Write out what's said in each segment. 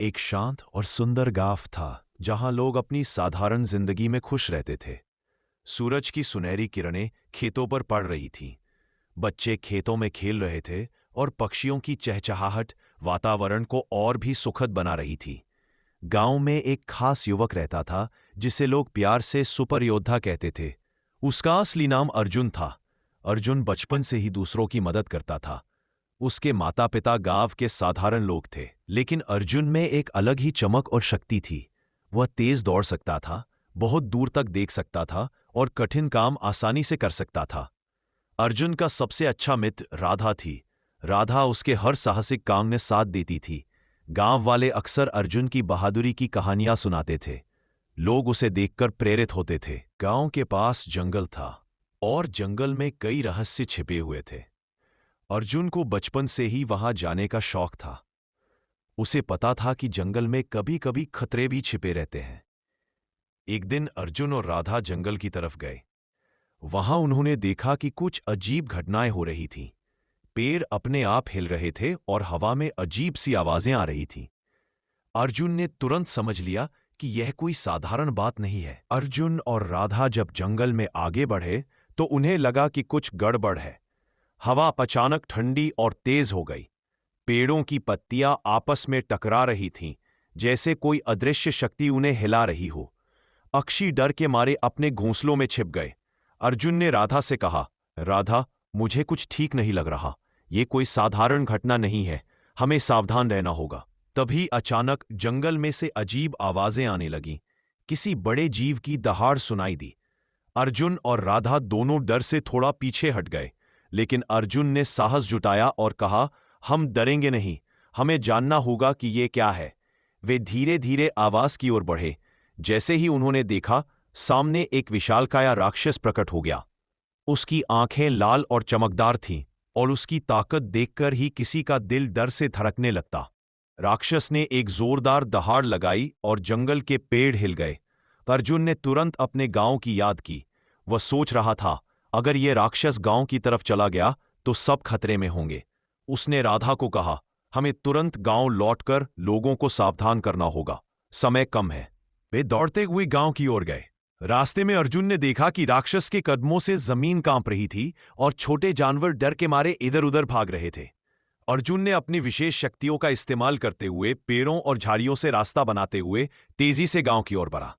एक शांत और सुंदर गांव था जहां लोग अपनी साधारण जिंदगी में खुश रहते थे। सूरज की सुनहरी किरणें खेतों पर पड़ रही थीं। बच्चे खेतों में खेल रहे थे और पक्षियों की चहचहाहट वातावरण को और भी सुखद बना रही थी। गांव में एक खास युवक रहता था जिसे लोग प्यार से सुपर योद्धा कहते थे। उसका असली नाम अर्जुन था। अर्जुन बचपन से ही दूसरों की मदद करता था। उसके माता पिता गांव के साधारण लोग थे, लेकिन अर्जुन में एक अलग ही चमक और शक्ति थी। वह तेज दौड़ सकता था, बहुत दूर तक देख सकता था और कठिन काम आसानी से कर सकता था। अर्जुन का सबसे अच्छा मित्र राधा थी। राधा उसके हर साहसिक काम में साथ देती थी। गांव वाले अक्सर अर्जुन की बहादुरी की कहानियां सुनाते थे। लोग उसे देखकर प्रेरित होते थे। गांव के पास जंगल था और जंगल में कई रहस्य छिपे हुए थे। अर्जुन को बचपन से ही वहां जाने का शौक था। उसे पता था कि जंगल में कभी कभी खतरे भी छिपे रहते हैं। एक दिन अर्जुन और राधा जंगल की तरफ गए। वहां उन्होंने देखा कि कुछ अजीब घटनाएं हो रही थीं। पेड़ अपने आप हिल रहे थे और हवा में अजीब सी आवाजें आ रही थीं। अर्जुन ने तुरंत समझ लिया कि यह कोई साधारण बात नहीं है। अर्जुन और राधा जब जंगल में आगे बढ़े तो उन्हें लगा कि कुछ गड़बड़ है। हवा अचानक ठंडी और तेज हो गई। पेड़ों की पत्तियां आपस में टकरा रही थीं, जैसे कोई अदृश्य शक्ति उन्हें हिला रही हो। अक्षी डर के मारे अपने घोंसलों में छिप गए। अर्जुन ने राधा से कहा, राधा, मुझे कुछ ठीक नहीं लग रहा। ये कोई साधारण घटना नहीं है, हमें सावधान रहना होगा। तभी अचानक जंगल में से अजीब आवाजें आने लगीं। किसी बड़े जीव की दहाड़ सुनाई दी। अर्जुन और राधा दोनों डर से थोड़ा पीछे हट गए, लेकिन अर्जुन ने साहस जुटाया और कहा, हम डरेंगे नहीं, हमें जानना होगा कि ये क्या है। वे धीरे धीरे आवाज की ओर बढ़े। जैसे ही उन्होंने देखा, सामने एक विशालकाय राक्षस प्रकट हो गया। उसकी आंखें लाल और चमकदार थीं और उसकी ताकत देखकर ही किसी का दिल डर से धड़कने लगता। राक्षस ने एक जोरदार दहाड़ लगाई और जंगल के पेड़ हिल गए। अर्जुन ने तुरंत अपने गांव की याद की। वह सोच रहा था, अगर यह राक्षस गांव की तरफ चला गया तो सब खतरे में होंगे। उसने राधा को कहा, हमें तुरंत गांव लौटकर लोगों को सावधान करना होगा, समय कम है। वे दौड़ते हुए गांव की ओर गए। रास्ते में अर्जुन ने देखा कि राक्षस के कदमों से जमीन कांप रही थी और छोटे जानवर डर के मारे इधर उधर भाग रहे थे। अर्जुन ने अपनी विशेष शक्तियों का इस्तेमाल करते हुए पेड़ों और झाड़ियों से रास्ता बनाते हुए तेजी से गांव की ओर बढ़ा।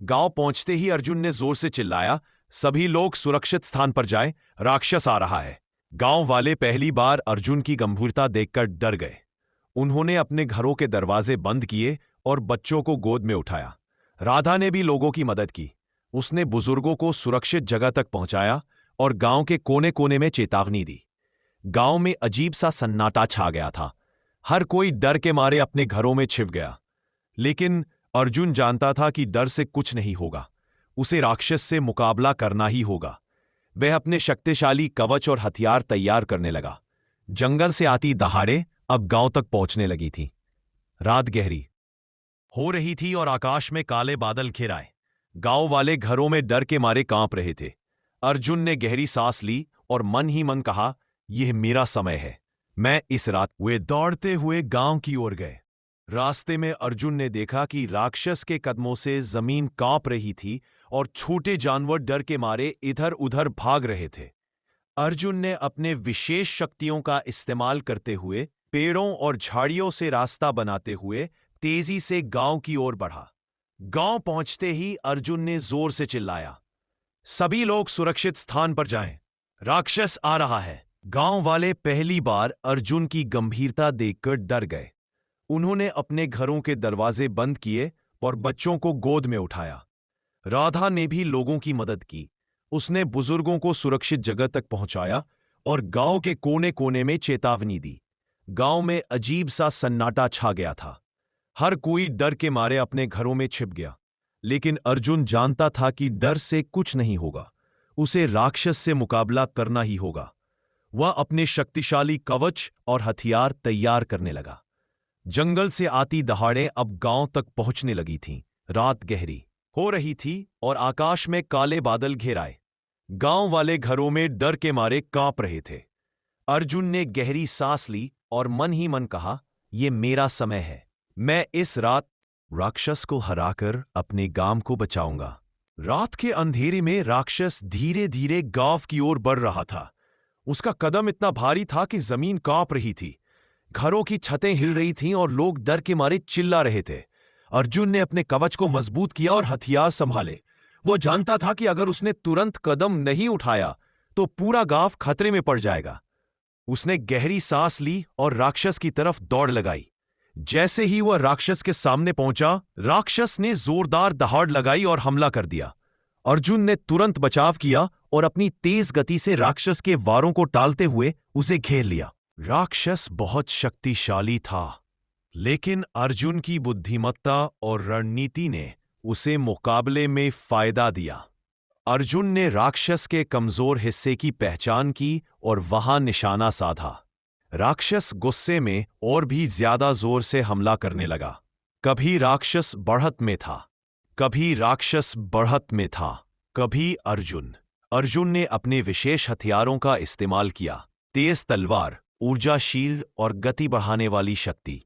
गांव पहुंचते ही अर्जुन ने जोर से चिल्लाया, सभी लोग सुरक्षित स्थान पर जाएं, राक्षस आ रहा है। गांव वाले पहली बार अर्जुन की गंभीरता देखकर डर गए। उन्होंने अपने घरों के दरवाजे बंद किए और बच्चों को गोद में उठाया। राधा ने भी लोगों की मदद की। उसने बुजुर्गों को सुरक्षित जगह तक पहुंचाया और गांव के कोने कोने में चेतावनी दी। गांव में अजीब सा सन्नाटा छा गया था। हर कोई डर के मारे अपने घरों में छिप गया। लेकिन अर्जुन जानता था कि डर से कुछ नहीं होगा। उसे राक्षस से मुकाबला करना ही होगा। वह अपने शक्तिशाली कवच और हथियार तैयार करने लगा। जंगल से आती दहाड़ें अब गांव तक पहुंचने लगी थी। रात गहरी हो रही थी और आकाश में काले बादल घिर आए। गांव वाले घरों में डर के मारे कांप रहे थे। अर्जुन ने गहरी सांस ली और मन ही मन कहा, यह मेरा समय है, मैं इस रात। वे दौड़ते हुए गांव की ओर गए। रास्ते में अर्जुन ने देखा कि राक्षस के कदमों से जमीन कांप रही थी और छोटे जानवर डर के मारे इधर उधर भाग रहे थे। अर्जुन ने अपने विशेष शक्तियों का इस्तेमाल करते हुए पेड़ों और झाड़ियों से रास्ता बनाते हुए तेजी से गांव की ओर बढ़ा। गांव पहुंचते ही अर्जुन ने जोर से चिल्लाया, सभी लोग सुरक्षित स्थान पर जाएं, राक्षस आ रहा है। गांव वाले पहली बार अर्जुन की गंभीरता देखकर डर गए। उन्होंने अपने घरों के दरवाजे बंद किए और बच्चों को गोद में उठाया। राधा ने भी लोगों की मदद की। उसने बुजुर्गों को सुरक्षित जगह तक पहुंचाया और गांव के कोने कोने में चेतावनी दी। गांव में अजीब सा सन्नाटा छा गया था। हर कोई डर के मारे अपने घरों में छिप गया। लेकिन अर्जुन जानता था कि डर से कुछ नहीं होगा। उसे राक्षस से मुकाबला करना ही होगा। वह अपने शक्तिशाली कवच और हथियार तैयार करने लगा। जंगल से आती दहाड़ें अब गांव तक पहुंचने लगी थीं। रात गहरी हो रही थी और आकाश में काले बादल घिर आए। गांव वाले घरों में डर के मारे कांप रहे थे। अर्जुन ने गहरी सांस ली और मन ही मन कहा, यह मेरा समय है, मैं इस रात राक्षस को हराकर अपने गांव को बचाऊंगा। रात के अंधेरे में राक्षस धीरे धीरे गांव की ओर बढ़ रहा था। उसका कदम इतना भारी था कि जमीन कांप रही थी। घरों की छतें हिल रही थीं और लोग डर के मारे चिल्ला रहे थे। अर्जुन ने अपने कवच को मजबूत किया और हथियार संभाले। वो जानता था कि अगर उसने तुरंत कदम नहीं उठाया तो पूरा गांव खतरे में पड़ जाएगा। उसने गहरी सांस ली और राक्षस की तरफ दौड़ लगाई। जैसे ही वह राक्षस के सामने पहुंचा, राक्षस ने जोरदार दहाड़ लगाई और हमला कर दिया। अर्जुन ने तुरंत बचाव किया और अपनी तेज गति से राक्षस के वारों को टालते हुए उसे घेर लिया। राक्षस बहुत शक्तिशाली था, लेकिन अर्जुन की बुद्धिमत्ता और रणनीति ने उसे मुकाबले में फायदा दिया। अर्जुन ने राक्षस के कमजोर हिस्से की पहचान की और वहां निशाना साधा। राक्षस गुस्से में और भी ज्यादा जोर से हमला करने लगा। कभी राक्षस बढ़त में था, कभी अर्जुन ने अपने विशेष हथियारों का इस्तेमाल किया। तेज तलवार, ऊर्जाशील और गति बढ़ाने वाली शक्ति।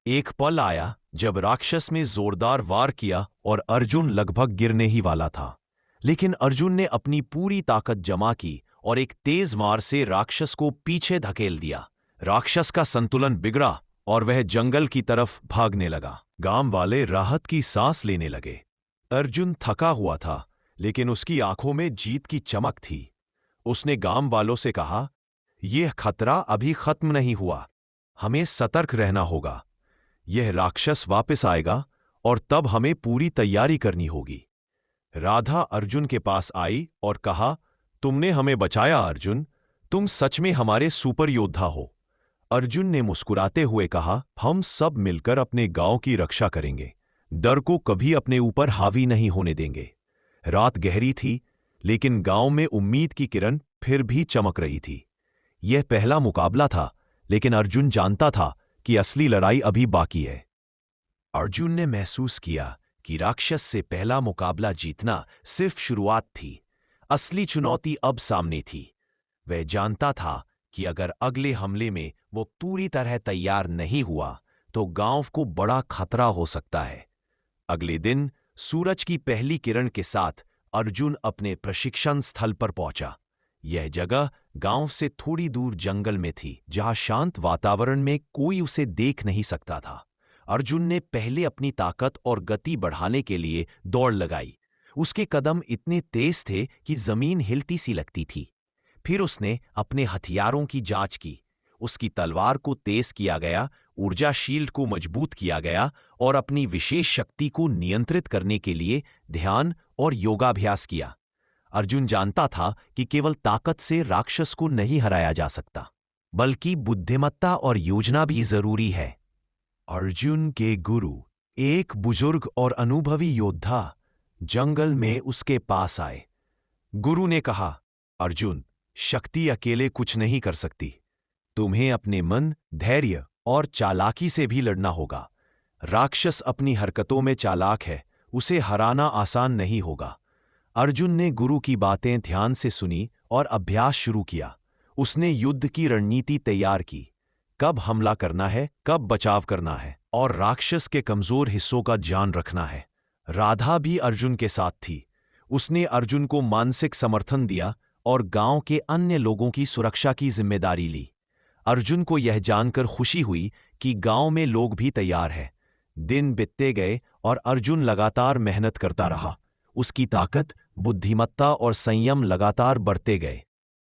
एक पल आया जब राक्षस में जोरदार वार किया और अर्जुन लगभग गिरने ही वाला था, लेकिन अर्जुन ने अपनी पूरी ताकत जमा की और एक तेज मार से राक्षस को पीछे धकेल दिया। राक्षस का संतुलन बिगड़ा और वह जंगल की तरफ भागने लगा। गांव वाले राहत की सांस लेने लगे। अर्जुन थका हुआ था, लेकिन उसकी आंखों में जीत की चमक थी। उसने गांव वालों से कहा, यह खतरा अभी खत्म नहीं हुआ, हमें सतर्क रहना होगा। यह राक्षस वापस आएगा और तब हमें पूरी तैयारी करनी होगी। राधा अर्जुन के पास आई और कहा, तुमने हमें बचाया अर्जुन, तुम सच में हमारे सुपर योद्धा हो। अर्जुन ने मुस्कुराते हुए कहा, हम सब मिलकर अपने गांव की रक्षा करेंगे, डर को कभी अपने ऊपर हावी नहीं होने देंगे। रात गहरी थी, लेकिन गांव में उम्मीद की किरण फिर भी चमक रही थी। यह पहला मुकाबला था, लेकिन अर्जुन जानता था कि असली लड़ाई अभी बाकी है। अर्जुन ने महसूस किया कि राक्षस से पहला मुकाबला जीतना सिर्फ शुरुआत थी। असली चुनौती अब सामने थी। वह जानता था कि अगर अगले हमले में वो पूरी तरह तैयार नहीं हुआ तो गांव को बड़ा खतरा हो सकता है। अगले दिन सूरज की पहली किरण के साथ अर्जुन अपने प्रशिक्षण स्थल पर पहुंचा। यह जगह गांव से थोड़ी दूर जंगल में थी, जहां शांत वातावरण में कोई उसे देख नहीं सकता था। अर्जुन ने पहले अपनी ताकत और गति बढ़ाने के लिए दौड़ लगाई। उसके कदम इतने तेज थे कि जमीन हिलती सी लगती थी। फिर उसने अपने हथियारों की जांच की। उसकी तलवार को तेज किया गया, ऊर्जा शील्ड को मजबूत किया गया और अपनी विशेष शक्ति को नियंत्रित करने के लिए ध्यान और योगाभ्यास किया। अर्जुन जानता था कि केवल ताकत से राक्षस को नहीं हराया जा सकता, बल्कि बुद्धिमत्ता और योजना भी जरूरी है। अर्जुन के गुरु, एक बुजुर्ग और अनुभवी योद्धा, जंगल में उसके पास आए। गुरु ने कहा, अर्जुन, शक्ति अकेले कुछ नहीं कर सकती। तुम्हें अपने मन, धैर्य और चालाकी से भी लड़ना होगा। राक्षस अपनी हरकतों में चालाक है, उसे हराना आसान नहीं होगा। अर्जुन ने गुरु की बातें ध्यान से सुनी और अभ्यास शुरू किया। उसने युद्ध की रणनीति तैयार की, कब हमला करना है, कब बचाव करना है और राक्षस के कमजोर हिस्सों का ध्यान रखना है। राधा भी अर्जुन के साथ थी। उसने अर्जुन को मानसिक समर्थन दिया और गांव के अन्य लोगों की सुरक्षा की जिम्मेदारी ली। अर्जुन को यह जानकर खुशी हुई कि गांव में लोग भी तैयार हैं। दिन बीतते गए और अर्जुन लगातार मेहनत करता रहा। उसकी ताकत, बुद्धिमत्ता और संयम लगातार बढ़ते गए।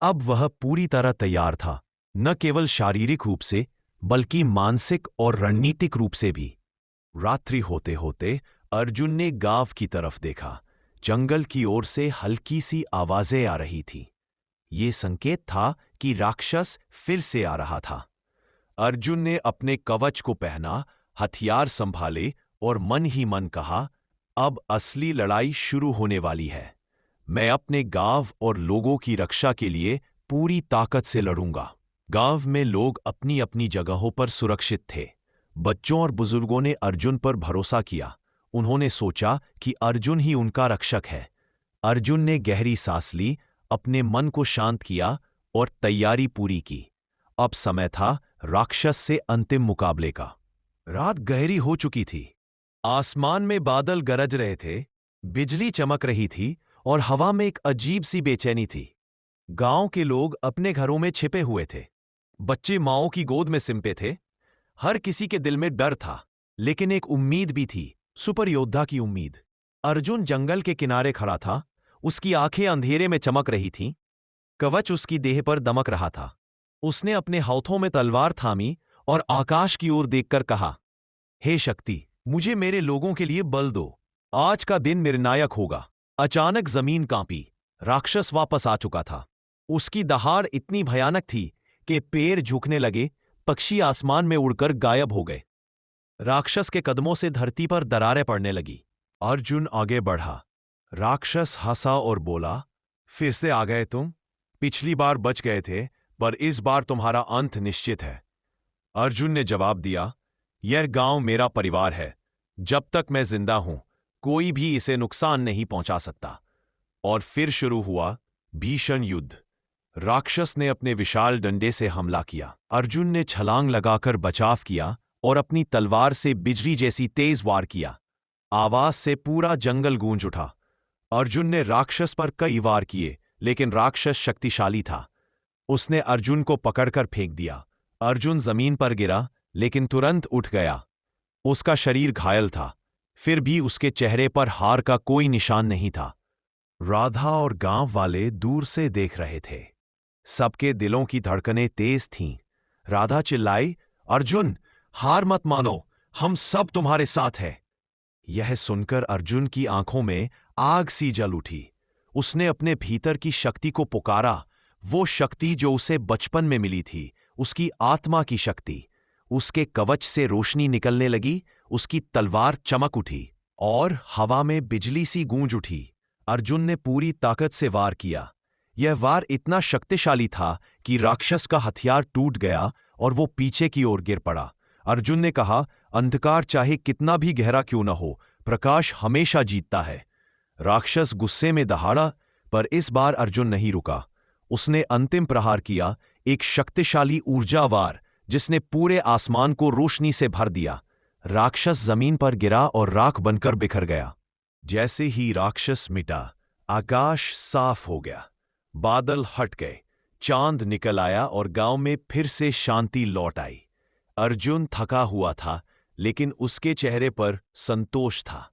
अब वह पूरी तरह तैयार था, न केवल शारीरिक रूप से बल्कि मानसिक और रणनीतिक रूप से भी। रात्रि होते होते अर्जुन ने गांव की तरफ देखा। जंगल की ओर से हल्की सी आवाजें आ रही थी। ये संकेत था कि राक्षस फिर से आ रहा था। अर्जुन ने अपने कवच को पहना, हथियार संभाले और मन ही मन कहा, अब असली लड़ाई शुरू होने वाली है। मैं अपने गांव और लोगों की रक्षा के लिए पूरी ताकत से लड़ूंगा। गांव में लोग अपनी अपनी जगहों पर सुरक्षित थे। बच्चों और बुजुर्गों ने अर्जुन पर भरोसा किया। उन्होंने सोचा कि अर्जुन ही उनका रक्षक है। अर्जुन ने गहरी सांस ली, अपने मन को शांत किया और तैयारी पूरी की। अब समय था राक्षस से अंतिम मुकाबले का। रात गहरी हो चुकी थी। आसमान में बादल गरज रहे थे, बिजली चमक रही थी और हवा में एक अजीब सी बेचैनी थी। गांव के लोग अपने घरों में छिपे हुए थे। बच्चे माओ की गोद में सिमटे थे। हर किसी के दिल में डर था, लेकिन एक उम्मीद भी थी, सुपर योद्धा की उम्मीद। अर्जुन जंगल के किनारे खड़ा था। उसकी आंखें अंधेरे में चमक रही थीं। कवच उसकी देह पर दमक रहा था। उसने अपने हाथों में तलवार थामी और आकाश की ओर देखकर कहा, हे शक्ति, मुझे मेरे लोगों के लिए बल दो। आज का दिन निर्णायक होगा। अचानक जमीन कांपी। राक्षस वापस आ चुका था। उसकी दहाड़ इतनी भयानक थी कि पेड़ झुकने लगे, पक्षी आसमान में उड़कर गायब हो गए। राक्षस के कदमों से धरती पर दरारें पड़ने लगी। अर्जुन आगे बढ़ा। राक्षस हंसा और बोला, फिर से आ गए तुम? पिछली बार बच गए थे, पर इस बार तुम्हारा अंत निश्चित है। अर्जुन ने जवाब दिया, यह गांव मेरा परिवार है। जब तक मैं जिंदा हूं, कोई भी इसे नुकसान नहीं पहुंचा सकता। और फिर शुरू हुआ भीषण युद्ध। राक्षस ने अपने विशाल डंडे से हमला किया। अर्जुन ने छलांग लगाकर बचाव किया और अपनी तलवार से बिजली जैसी तेज वार किया। आवाज से पूरा जंगल गूंज उठा। अर्जुन ने राक्षस पर कई वार किए, लेकिन राक्षस शक्तिशाली था। उसने अर्जुन को पकड़कर फेंक दिया। अर्जुन जमीन पर गिरा, लेकिन तुरंत उठ गया। उसका शरीर घायल था, फिर भी उसके चेहरे पर हार का कोई निशान नहीं था। राधा और गांव वाले दूर से देख रहे थे। सबके दिलों की धड़कनें तेज थीं। राधा चिल्लाई, अर्जुन, हार मत मानो, हम सब तुम्हारे साथ हैं। यह सुनकर अर्जुन की आंखों में आग सी जल उठी। उसने अपने भीतर की शक्ति को पुकारा, वो शक्ति जो उसे बचपन में मिली थी, उसकी आत्मा की शक्ति। उसके कवच से रोशनी निकलने लगी, उसकी तलवार चमक उठी और हवा में बिजली सी गूंज उठी। अर्जुन ने पूरी ताकत से वार किया। यह वार इतना शक्तिशाली था कि राक्षस का हथियार टूट गया और वो पीछे की ओर गिर पड़ा। अर्जुन ने कहा, अंधकार चाहे कितना भी गहरा क्यों न हो, प्रकाश हमेशा जीतता है। राक्षस गुस्से में दहाड़ा, पर इस बार अर्जुन नहीं रुका। उसने अंतिम प्रहार किया, एक शक्तिशाली ऊर्जा वार जिसने पूरे आसमान को रोशनी से भर दिया। राक्षस जमीन पर गिरा और राख बनकर बिखर गया। जैसे ही राक्षस मिटा, आकाश साफ हो गया। बादल हट गए, चांद निकल आया और गांव में फिर से शांति लौट आई। अर्जुन थका हुआ था, लेकिन उसके चेहरे पर संतोष था।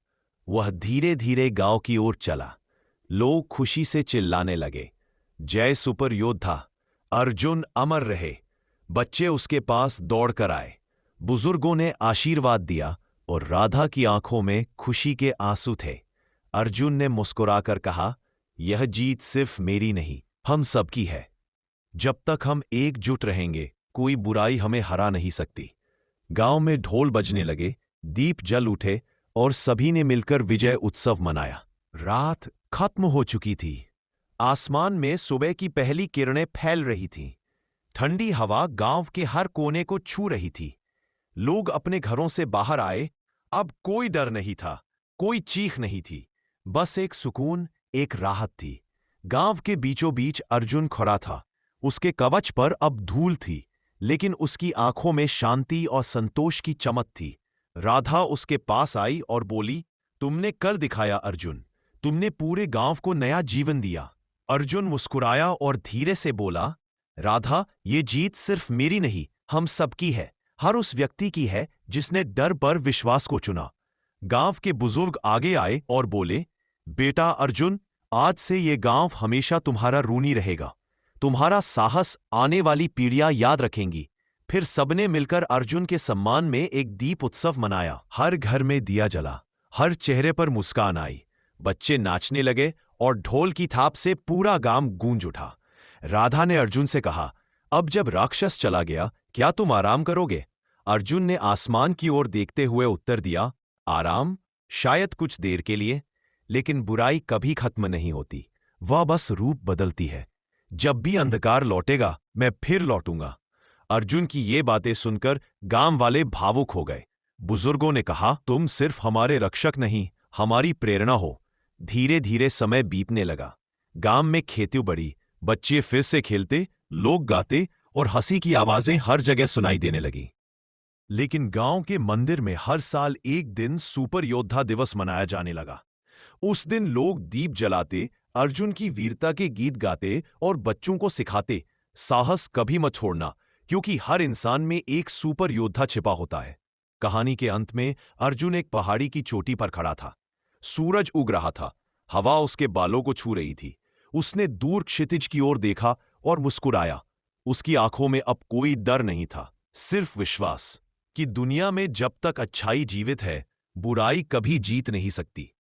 वह धीरे धीरे गांव की ओर चला। लोग खुशी से चिल्लाने लगे, जय सुपर योद्धा, अर्जुन अमर रहे। बच्चे उसके पास दौड़कर आए। बुजुर्गों ने आशीर्वाद दिया और राधा की आंखों में खुशी के आंसू थे। अर्जुन ने मुस्कुराकर कहा, यह जीत सिर्फ मेरी नहीं, हम सबकी है। जब तक हम एकजुट रहेंगे, कोई बुराई हमें हरा नहीं सकती। गांव में ढोल बजने लगे, दीप जल उठे और सभी ने मिलकर विजय उत्सव मनाया। रात खत्म हो चुकी थी। आसमान में सुबह की पहली किरणें फैल रही थीं। ठंडी हवा गांव के हर कोने को छू रही थी। लोग अपने घरों से बाहर आए। अब कोई डर नहीं था, कोई चीख नहीं थी, बस एक सुकून, एक राहत थी। गांव के बीचों बीच अर्जुन खड़ा था। उसके कवच पर अब धूल थी, लेकिन उसकी आंखों में शांति और संतोष की चमक थी। राधा उसके पास आई और बोली, तुमने कल दिखाया अर्जुन, तुमने पूरे गांव को नया जीवन दिया। अर्जुन मुस्कुराया और धीरे से बोला, राधा, ये जीत सिर्फ मेरी नहीं, हम सबकी है। हर उस व्यक्ति की है जिसने डर पर विश्वास को चुना। गांव के बुजुर्ग आगे आए और बोले, बेटा अर्जुन, आज से ये गांव हमेशा तुम्हारा ऋणी रहेगा। तुम्हारा साहस आने वाली पीढ़ियां याद रखेंगी। फिर सबने मिलकर अर्जुन के सम्मान में एक दीप उत्सव मनाया। हर घर में दिया जला, हर चेहरे पर मुस्कान आई। बच्चे नाचने लगे और ढोल की थाप से पूरा गांव गूंज उठा। राधा ने अर्जुन से कहा, अब जब राक्षस चला गया, क्या तुम आराम करोगे? अर्जुन ने आसमान की ओर देखते हुए उत्तर दिया, आराम? शायद कुछ देर के लिए, लेकिन बुराई कभी खत्म नहीं होती, वह बस रूप बदलती है। जब भी अंधकार लौटेगा, मैं फिर लौटूंगा। अर्जुन की ये बातें सुनकर गांव वाले भावुक हो गए। बुजुर्गों ने कहा, तुम सिर्फ हमारे रक्षक नहीं, हमारी प्रेरणा हो। धीरे धीरे समय बीतने लगा। गांव में खेती बढ़ी, बच्चे फिर से खेलते, लोग गाते और हंसी की आवाजें हर जगह सुनाई देने लगी। लेकिन गांव के मंदिर में हर साल एक दिन सुपर योद्धा दिवस मनाया जाने लगा। उस दिन लोग दीप जलाते, अर्जुन की वीरता के गीत गाते और बच्चों को सिखाते, साहस कभी मत छोड़ना, क्योंकि हर इंसान में एक सुपर योद्धा छिपा होता है। कहानी के अंत में अर्जुन एक पहाड़ी की चोटी पर खड़ा था। सूरज उग रहा था, हवा उसके बालों को छू रही थी। उसने दूर क्षितिज की ओर देखा और मुस्कुराया। उसकी आंखों में अब कोई डर नहीं था, सिर्फ विश्वास कि दुनिया में जब तक अच्छाई जीवित है, बुराई कभी जीत नहीं सकती।